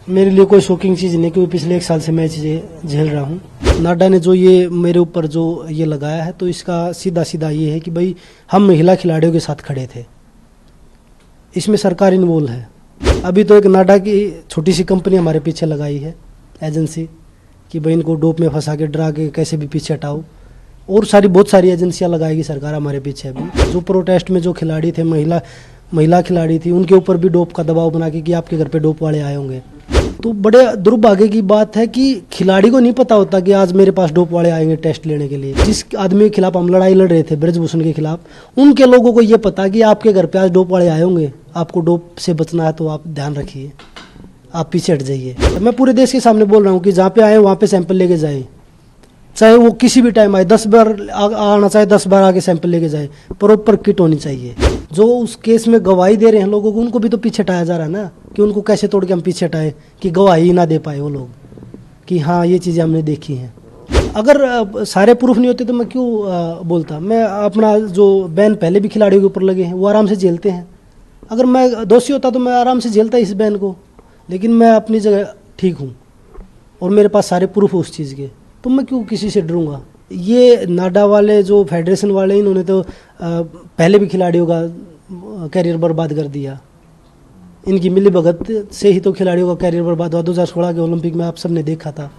मेरे लिए कोई शॉकिंग चीज़ नहीं, क्योंकि पिछले 1 साल से मैं चीज़ें झेल रहा हूँ। नाडा ने जो ये मेरे ऊपर जो ये लगाया है, तो इसका सीधा सीधा ये है कि भाई हम महिला खिलाड़ियों के साथ खड़े थे, इसमें सरकार इन्वॉल्व है। अभी तो एक नाडा की छोटी सी कंपनी हमारे पीछे लगाई है, एजेंसी, कि भाई इनको डोप में फंसा के डरा के कैसे भी पीछे हटाओ, और बहुत सारी एजेंसियां लगाएगी सरकार हमारे पीछे। अभी जो प्रोटेस्ट में जो खिलाड़ी थे, महिला खिलाड़ी थी, उनके ऊपर भी डोप का दबाव बना के कि आपके घर पे डोप वाले आए होंगे। तो बड़े दुर्भाग्य की बात है कि खिलाड़ी को नहीं पता होता कि आज मेरे पास डोप वाले आएंगे टेस्ट लेने के लिए। जिस आदमी के खिलाफ हम लड़ाई लड़ रहे थे, ब्रजभूषण के खिलाफ, उनके लोगों को ये पता कि आपके घर पे आज डोप वाले आए होंगे, आपको डोप से बचना है तो आप ध्यान रखिए, आप पीछे हट जाइए। तो मैं पूरे देश के सामने बोल रहा हूँ कि जहाँ पे आए वहाँ पे सैंपल लेके जाए, चाहे वो किसी भी टाइम आए, 10 बार आना चाहे 10 बार आके सैंपल लेके जाए, प्रॉपर किट होनी चाहिए। जो उस केस में गवाही दे रहे हैं लोगों को, उनको भी तो पीछे हटाया जा रहा है ना, कि उनको कैसे तोड़ के हम पीछे हटाए कि गवाही ना दे पाए वो लोग कि हाँ ये चीज़ें हमने देखी हैं। अगर सारे प्रूफ नहीं होते तो मैं क्यों बोलता। मैं अपना जो बैन पहले भी खिलाड़ियों के ऊपर लगे हैं वो आराम से झेलते हैं, अगर मैं दोषी होता तो मैं आराम से झेलता इस बैन को, लेकिन मैं अपनी जगह ठीक हूँ और मेरे पास सारे प्रूफ है उस चीज़ के, तो मैं क्यों किसी से डरूंगा। ये नाडा वाले जो फेडरेशन वाले, इन्होंने तो पहले भी खिलाड़ियों का कैरियर बर्बाद कर दिया। इनकी मिलीभगत से ही तो खिलाड़ियों का कैरियर बर्बाद हुआ। 2016 के ओलंपिक में आप सबने देखा था।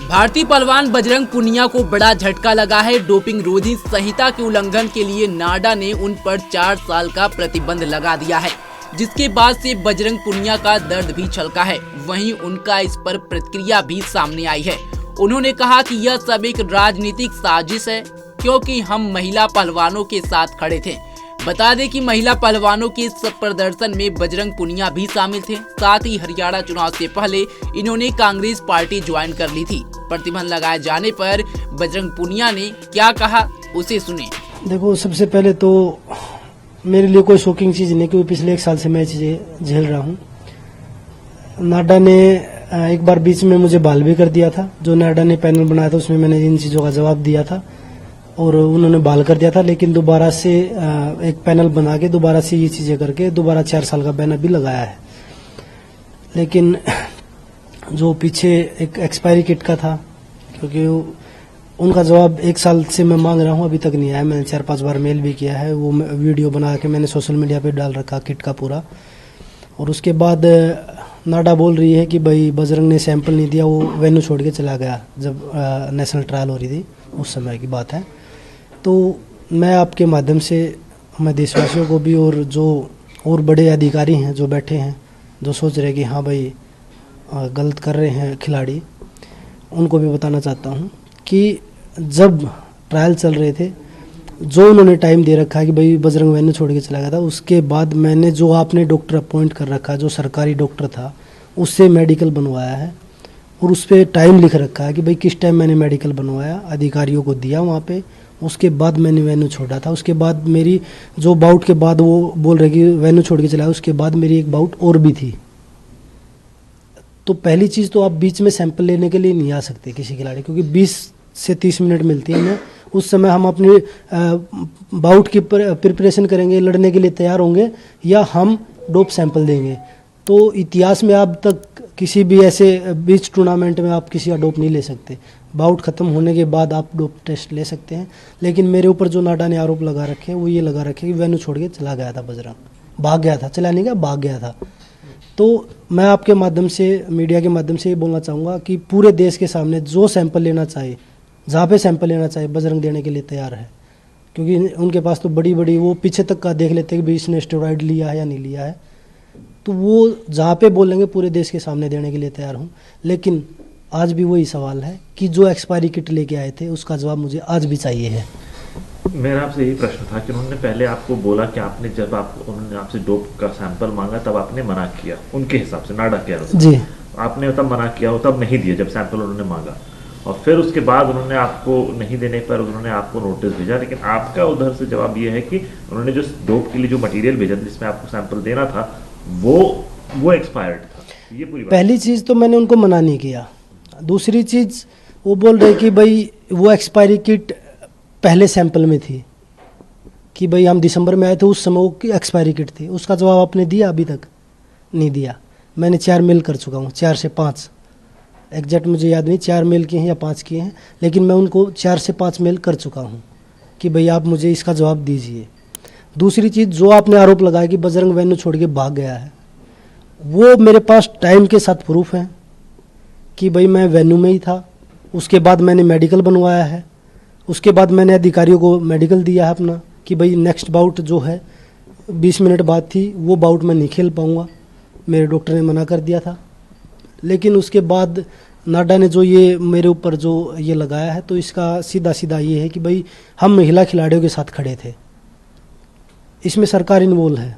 भारतीय पहलवान बजरंग पुनिया को बड़ा झटका लगा है। डोपिंग रोधी संहिता के उल्लंघन के लिए नाडा ने उन पर 4 साल का प्रतिबंध लगा दिया है, जिसके बाद से बजरंग पुनिया का दर्द भी छलका है। वहीं उनका इस पर प्रतिक्रिया भी सामने आई है। उन्होंने कहा कि यह सब एक राजनीतिक साजिश है, क्योंकि हम महिला पहलवानों के साथ खड़े थे। बता दें कि महिला पहलवानों के इस प्रदर्शन में बजरंग पुनिया भी शामिल थे। साथ ही हरियाणा चुनाव से पहले इन्होंने कांग्रेस पार्टी ज्वाइन कर ली थी। प्रतिबंध लगाए जाने पर बजरंग पुनिया ने क्या कहा, उसे सुने। देखो, सबसे पहले तो मेरे लिए कोई शॉकिंग चीज़ नहीं, क्योंकि पिछले 1 साल से मैं चीज़ें झेल रहा हूँ। नाडा ने एक बार बीच में मुझे बहाल भी कर दिया था। जो नाडा ने पैनल बनाया था उसमें मैंने इन चीज़ों का जवाब दिया था और उन्होंने बहाल कर दिया था, लेकिन दोबारा से एक पैनल बना के दोबारा से ये चीज़ें करके दोबारा 4 साल का बैन अभी लगाया है। लेकिन जो पीछे एक एक्सपायरी किट का था, क्योंकि उनका जवाब 1 साल से मैं मांग रहा हूँ, अभी तक नहीं आया। मैंने 4-5 बार मेल भी किया है, वो वीडियो बना के मैंने सोशल मीडिया पे डाल रखा किट का पूरा। और उसके बाद नाडा बोल रही है कि भाई बजरंग ने सैंपल नहीं दिया, वो वेन्यू छोड़ के चला गया जब नेशनल ट्रायल हो रही थी, उस समय की बात है। तो मैं आपके माध्यम से मैं देशवासियों को भी और जो और बड़े अधिकारी हैं जो बैठे हैं, जो सोच रहे कि हाँ भाई गलत कर रहे हैं खिलाड़ी, उनको भी बताना चाहता हूँ कि जब ट्रायल चल रहे थे, जो उन्होंने टाइम दे रखा है कि भाई बजरंग वेन्यू छोड़ के चला गया था, उसके बाद मैंने जो आपने डॉक्टर अपॉइंट कर रखा है, जो सरकारी डॉक्टर था, उससे मेडिकल बनवाया है और उस पर टाइम लिख रखा है कि भाई किस टाइम मैंने मेडिकल बनवाया, अधिकारियों को दिया वहाँ पे। उसके बाद मैंने वेन्यू छोड़ा था। उसके बाद मेरी जो बाउट के बाद वो बोल रहे कि वेन्यू छोड़ के चला, उसके बाद मेरी एक बाउट और भी थी। तो पहली चीज़ तो आप बीच में सैंपल लेने के लिए नहीं आ सकते किसी खिलाड़ी, क्योंकि 20 से 30 मिनट मिलती है हमें। उस समय हम अपनी बाउट की प्रिपरेशन करेंगे, लड़ने के लिए तैयार होंगे, या हम डोप सैंपल देंगे। तो इतिहास में अब तक किसी भी ऐसे बीच टूर्नामेंट में आप किसी का डोप नहीं ले सकते। बाउट ख़त्म होने के बाद आप डोप टेस्ट ले सकते हैं। लेकिन मेरे ऊपर जो नाडा ने आरोप लगा रखे हैं वो ये लगा रखे कि वेन्यू छोड़ के चला गया था बजरंग, भाग गया था, चला नहीं गया, भाग गया था। तो मैं आपके माध्यम से, मीडिया के माध्यम से ये बोलना चाहूँगा कि पूरे देश के सामने जो सैंपल लेना चाहे, जहाँ पे सैंपल लेना चाहे, बजरंग देने के लिए तैयार है। क्योंकि उनके पास तो बड़ी बड़ी वो पीछे तक का देख लेते हैं कि इसने स्टेरॉइड लिया है या नहीं लिया है, तो वो जहाँ पे बोलेंगे पूरे देश के सामने देने के लिए तैयार हूँ। लेकिन आज भी वही सवाल है कि जो एक्सपायरी किट लेके आए थे उसका जवाब मुझे आज भी चाहिए है। मेरा आपसे यही प्रश्न था कि उन्होंने पहले आपको बोला कि आपने जब उन्होंने आपसे डोप का सैंपल मांगा तब आपने मना किया, उनके हिसाब से, नाडा के अनुसार जी आपने तब मना किया, वो तब नहीं दिया जब सैंपल उन्होंने मांगा, और फिर उसके बाद उन्होंने आपको नहीं देने पर उन्होंने आपको नोटिस भेजा। लेकिन आपका उधर से जवाब ये है कि उन्होंने जो डोप के लिए जो मटेरियल भेजा जिसमें आपको सैंपल देना था वो एक्सपायर्ड था। ये पूरी बात। पहली चीज़ तो मैंने उनको मना नहीं किया। दूसरी चीज़ वो बोल रहे कि भाई वो एक्सपायरी किट पहले सैंपल में थी, कि भाई हम दिसंबर में आए थे उस समय वो एक्सपायरी किट थी। उसका जवाब आपने दिया? अभी तक नहीं दिया। मैंने 4 मेल कर चुका हूँ, 4 से 5, एग्जैक्ट मुझे याद नहीं 4 मेल किए हैं या 5 किए हैं, लेकिन मैं उनको 4 से 5 मेल कर चुका हूँ कि भाई आप मुझे इसका जवाब दीजिए। दूसरी चीज़ जो आपने आरोप लगाया कि बजरंग वेन्यू छोड़ के भाग गया है, वो मेरे पास टाइम के साथ प्रूफ है कि भाई मैं वेन्यू में ही था। उसके बाद मैंने मेडिकल बनवाया है, उसके बाद मैंने अधिकारियों को मेडिकल दिया है अपना कि भाई नेक्स्ट बाउट जो है 20 मिनट बाद थी, वो बाउट मैं नहीं खेल पाऊँगा, मेरे डॉक्टर ने मना कर दिया था। लेकिन उसके बाद नाडा ने जो ये मेरे ऊपर जो ये लगाया है, तो इसका सीधा सीधा ये है कि भाई हम महिला खिलाड़ियों के साथ खड़े थे। इसमें सरकार इन्वॉल्व है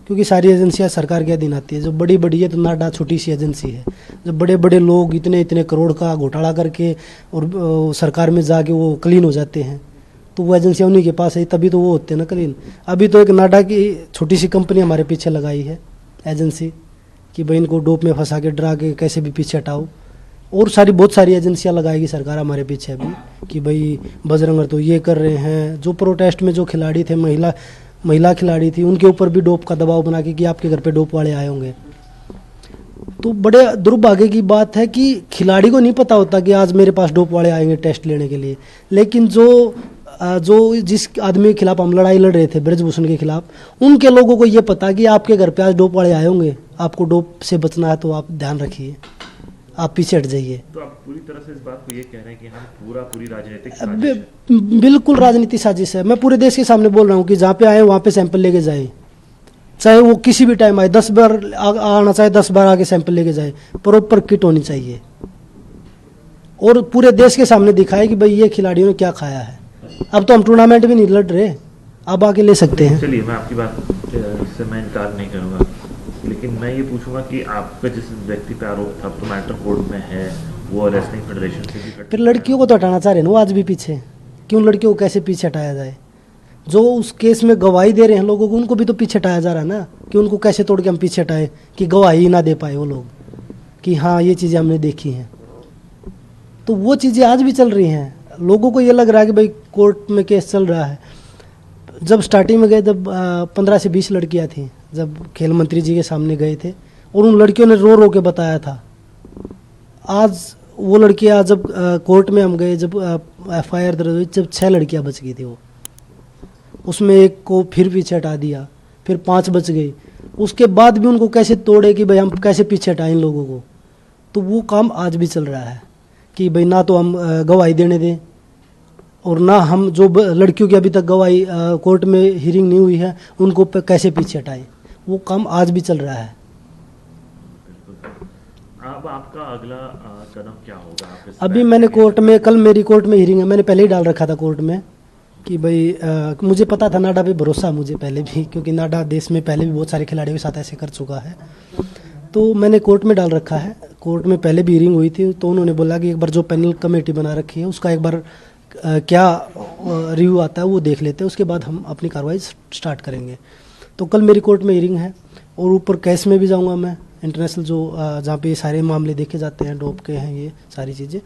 क्योंकि सारी एजेंसियां सरकार के अधीन आती है। जो बड़ी बड़ी है तो नाडा छोटी सी एजेंसी है। जब बड़े बड़े लोग इतने इतने करोड़ का घोटाला करके और सरकार में जाके वो क्लीन हो जाते हैं, तो वो एजेंसियां उन्हीं के पास है, तभी तो वो होते हैं ना क्लीन। अभी तो एक नाडा की छोटी सी कंपनी हमारे पीछे लगाई है एजेंसी कि भाई इनको डोप में फंसा के डरा के कैसे भी पीछे हटाओ। और बहुत सारी एजेंसियां लगाएगी सरकार हमारे पीछे भी कि भाई बजरंग तो ये कर रहे हैं। जो प्रोटेस्ट में जो खिलाड़ी थे, महिला खिलाड़ी थी, उनके ऊपर भी डोप का दबाव बना के कि आपके घर पे डोप वाले आए होंगे। तो बड़े दुर्भाग्य की बात है कि खिलाड़ी को नहीं पता होता कि आज मेरे पास डोप वाले आएंगे टेस्ट लेने के लिए। लेकिन जो जिस आदमी के खिलाफ हम लड़ाई लड़ रहे थे, ब्रजभूषण के खिलाफ, उनके लोगों को ये पता कि आपके घर पे आज डोप वाले आए होंगे, आपको डोप से बचना है तो आप ध्यान रखिए, आप पीछे हट जाइए। तो आप पूरी तरह से इस बात को ये कह रहे हैं कि हम पूरी राजनीतिक साजिश है। बिल्कुल राजनीतिक साजिश है। मैं पूरे देश के सामने बोल रहा हूँ कि जहाँ पे आए वहाँ पे सैंपल लेके जाए, चाहे वो किसी भी टाइम आए, 10 बार आना चाहे 10 बार आके सैंपल लेके जाए, प्रॉपर किट होनी चाहिए और पूरे देश के सामने दिखाए कि भाई ये खिलाड़ियों ने क्या खाया है। अब तो हम टूर्नामेंट भी नहीं लड़ रहे, अब आके ले सकते हैं। चलिए, मैं आपकी बात से मैं इनकार नहीं करूँगा, लेकिन मैं ये पूछूंगा कि आपका जिस व्यक्ति पे आरोप था तो मैटर कोर्ट में है, वो रेसलिंग फेडरेशन से भी फिर लड़कियों को तो हटाना चाह रहे हैं ना वो आज भी पीछे। क्यों लड़कियों को कैसे पीछे हटाया जाए? जो उस केस में गवाही दे रहे हैं लोगों को, उनको भी तो पीछे हटाया जा रहा है ना, कि उनको कैसे तोड़ के हम पीछे हटाए कि गवाही ना दे पाए वो लोग कि हाँ ये चीज़ें हमने देखी हैं। तो वो चीज़ें आज भी चल रही हैं। लोगों को ये लग रहा है कि भाई कोर्ट में केस चल रहा है। जब स्टार्टिंग में गए जब 15 से 20 लड़कियां थीं, जब खेल मंत्री जी के सामने गए थे और उन लड़कियों ने रो रो के बताया था। आज वो लड़कियां जब कोर्ट में हम गए, जब FIR दर्ज हुई, जब 6 लड़कियां बच गई थी, वो उसमें एक को फिर पीछे हटा दिया, फिर 5 बच गई। उसके बाद भी उनको कैसे तोड़े कि भाई हम कैसे पीछे हटाएं इन लोगों को। तो वो काम आज भी चल रहा है कि भाई ना तो हम गवाही देने दें और ना हम जो लड़कियों की अभी तक गवाही कोर्ट में हियरिंग नहीं हुई है उनको कैसे पीछे हटाएं। वो काम आज भी चल रहा है। अब आपका अगला कदम क्या होगा? अभी मैंने कोर्ट में, कल मेरी कोर्ट में हियरिंग है, मैंने पहले ही डाल रखा था कोर्ट में कि भाई मुझे पता था, नाडा पे भरोसा मुझे पहले भी, क्योंकि नाडा देश में पहले भी बहुत सारे खिलाड़ियों के साथ ऐसे कर चुका है। तो मैंने कोर्ट में डाल रखा है। कोर्ट में पहले भी हियरिंग हुई थी, तो उन्होंने बोला कि एक बार जो पैनल कमेटी बना रखी है उसका एक बार क्या रिव्यू आता है वो देख लेते हैं, उसके बाद हम अपनी कार्रवाई स्टार्ट करेंगे। तो कल मेरी कोर्ट में हियरिंग है और ऊपर केस में भी जाऊंगा मैं, इंटरनेशनल जो जहाँ पे ये सारे मामले देखे जाते हैं, डोप के हैं ये सारी चीज़ें।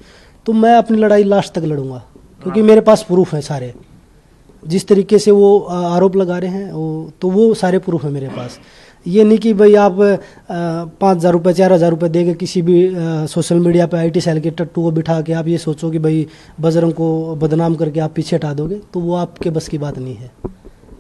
तो मैं अपनी लड़ाई लास्ट तक लड़ूंगा क्योंकि मेरे पास प्रूफ है सारे। जिस तरीके से वो आरोप लगा रहे हैं तो वो सारे प्रूफ है मेरे पास। ये नहीं कि भाई आप 5,000 रुपये 4,000 रुपये दे के किसी भी सोशल मीडिया पे IT सेल के टट्टू को बिठा के आप ये सोचो कि भाई बजरंग को बदनाम करके आप पीछे हटा दोगे, तो वो आपके बस की बात नहीं है।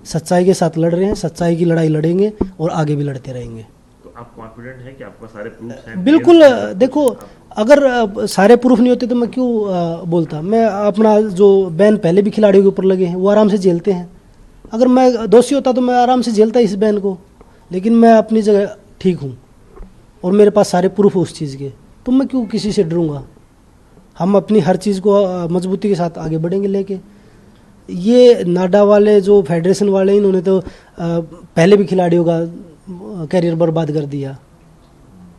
सच्चाई के साथ लड़ रहे हैं, सच्चाई की लड़ाई लड़ेंगे और आगे भी लड़ते रहेंगे। तो आप कॉन्फिडेंट हैं कि आपका सारे प्रूफ हैं? बिल्कुल। देखो, अगर सारे प्रूफ नहीं होते तो मैं क्यों बोलता। मैं अपना जो बैन पहले भी खिलाड़ियों के ऊपर लगे हैं वो आराम से झेलते हैं। अगर मैं दोषी होता तो मैं आराम से झेलता इस बैन को, लेकिन मैं अपनी जगह ठीक हूँ और मेरे पास सारे प्रूफ है उस चीज़ के, तो मैं क्यों किसी से डरूंगा। हम अपनी हर चीज़ को मजबूती के साथ आगे बढ़ेंगे लेके। ये नाडा वाले जो फेडरेशन वाले, इन्होंने तो पहले भी खिलाड़ियों का कैरियर बर्बाद कर दिया।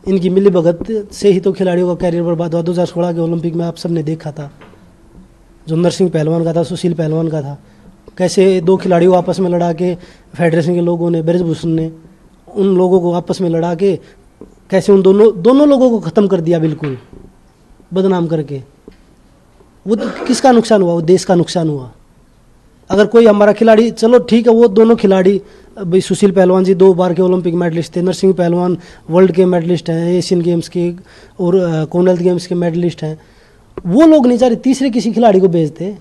इनकी मिली भगत से ही तो खिलाड़ियों का कैरियर बर्बाद हुआ। 2016 के ओलंपिक में आप सबने देखा था, जो नरसिंह पहलवान का था, सुशील पहलवान का था, कैसे 2 खिलाड़ियों को आपस में लड़ा के फेडरेशन के लोगों ने, ब्रजभूषण ने उन लोगों को आपस में लड़ा के कैसे उन दोनों लोगों को ख़त्म कर दिया, बिल्कुल बदनाम करके। वो तो किसका नुकसान हुआ? वो देश का नुकसान हुआ। अगर कोई हमारा खिलाड़ी, चलो ठीक है, वो दोनों खिलाड़ी भाई सुशील पहलवान जी 2 बार के ओलंपिक मेडलिस्ट थे, नरसिंह पहलवान वर्ल्ड के मेडलिस्ट हैं, एशियन गेम्स के और कॉमनवेल्थ गेम्स के मेडलिस्ट हैं, वो लोग नहीं चाह रहे तीसरे किसी खिलाड़ी को भेजते,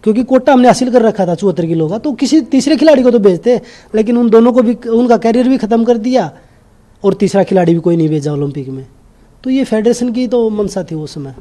क्योंकि कोटा हमने हासिल कर रखा था 74 किलो का, तो किसी तीसरे खिलाड़ी को तो भेजते, लेकिन उन दोनों को भी उनका कैरियर भी ख़त्म कर दिया और तीसरा खिलाड़ी भी कोई नहीं भेजा ओलंपिक में। तो ये फेडरेशन की तो मंशा थी उस समय।